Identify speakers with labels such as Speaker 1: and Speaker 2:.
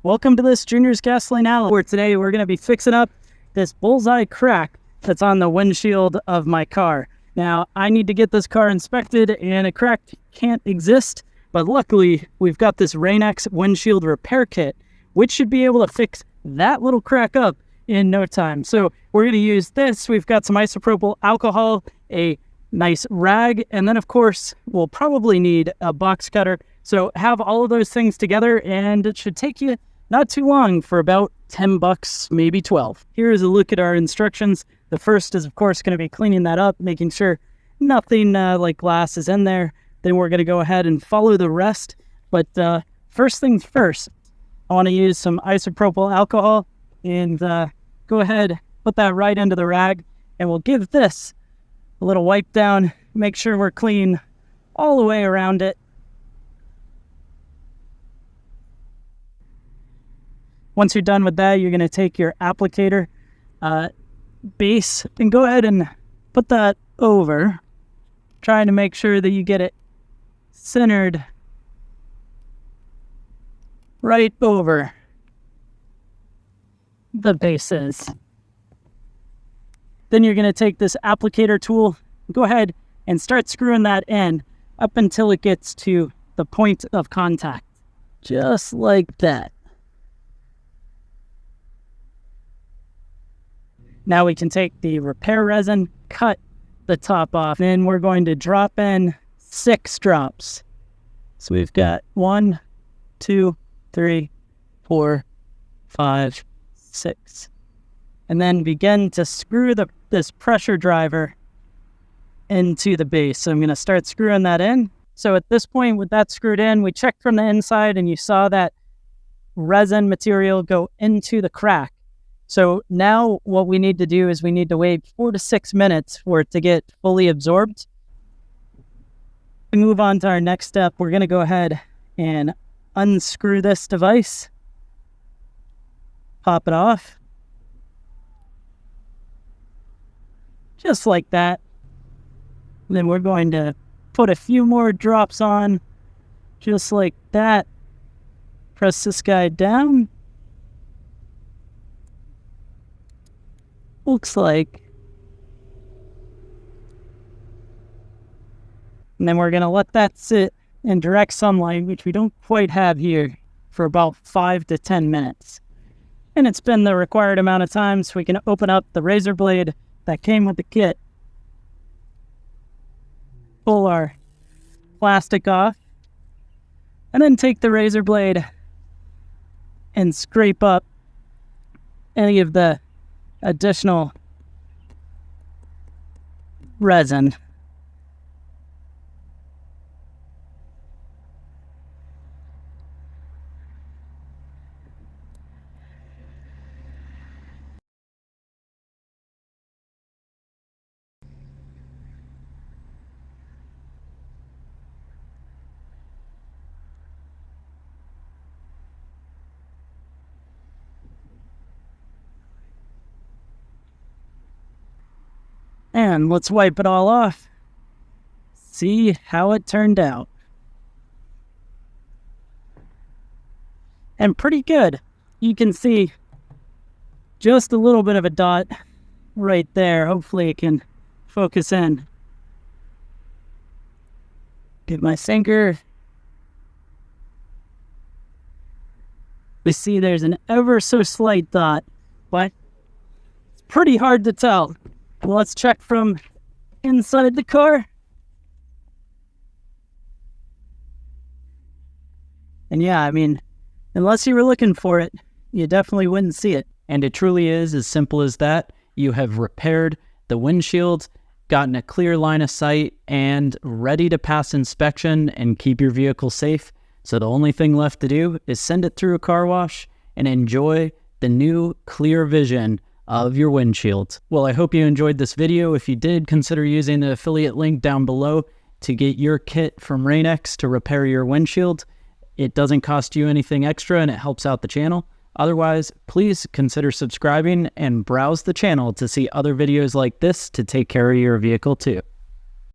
Speaker 1: Welcome to this Junior's Gasoline Alley, where today we're going to be fixing up this bullseye crack that's on the windshield of my car. Now, I need to get this car inspected, and a crack can't exist, but luckily we've got this Rain-X windshield repair kit, which should be able to fix that little crack up in no time. So we're going to use this. We've got some isopropyl alcohol, a nice rag, and then of course we'll probably need a box cutter. So have all of those things together, and it should take you not too long, for about 10 bucks, maybe 12. Here's a look at our instructions. The first is of course going to be cleaning that up, making sure nothing like glass is in there. Then we're going to go ahead and follow the rest. But first things first, I want to use some isopropyl alcohol and go ahead, put that right into the rag, and we'll give this a little wipe down, make sure we're clean all the way around it. Once you're done with that, you're going to take your applicator base and go ahead and put that over, trying to make sure that you get it centered right over the bases. Then you're going to take this applicator tool, go ahead and start screwing that in up until it gets to the point of contact. Just like that. Now we can take the repair resin, cut the top off, then we're going to drop in 6 drops. So we've got 1, 2, 3, 4, 5, 6. And then begin to screw this pressure driver into the base. So I'm going to start screwing that in. So at this point, with that screwed in, we checked from the inside and you saw that resin material go into the crack. So now what we need to do is we need to wait 4 to 6 minutes for it to get fully absorbed. We move on to our next step. We're going to go ahead and unscrew this device, pop it off. Just like that. And then we're going to put a few more drops on, just like that. Press this guy down. Looks like. And then we're going to let that sit in direct sunlight, which we don't quite have here, for about 5 to 10 minutes. And it's been the required amount of time, so we can open up the razor blade that came with the kit, pull our plastic off, and then take the razor blade and scrape up any of the additional resin. And let's wipe it all off. See how it turned out. And pretty good. You can see just a little bit of a dot right there. Hopefully it can focus in. Get my finger. We see there's an ever so slight dot, but it's pretty hard to tell. Well, let's check from inside the car. And yeah, I mean, unless you were looking for it, you definitely wouldn't see it. And it truly is as simple as that. You have repaired the windshield, gotten a clear line of sight, and ready to pass inspection and keep your vehicle safe. So the only thing left to do is send it through a car wash and enjoy the new clear vision of your windshield. Well, I hope you enjoyed this video. If you did, consider using the affiliate link down below to get your kit from Rain-X to repair your windshield. It doesn't cost you anything extra and it helps out the channel. Otherwise, please consider subscribing and browse the channel to see other videos like this to take care of your vehicle too.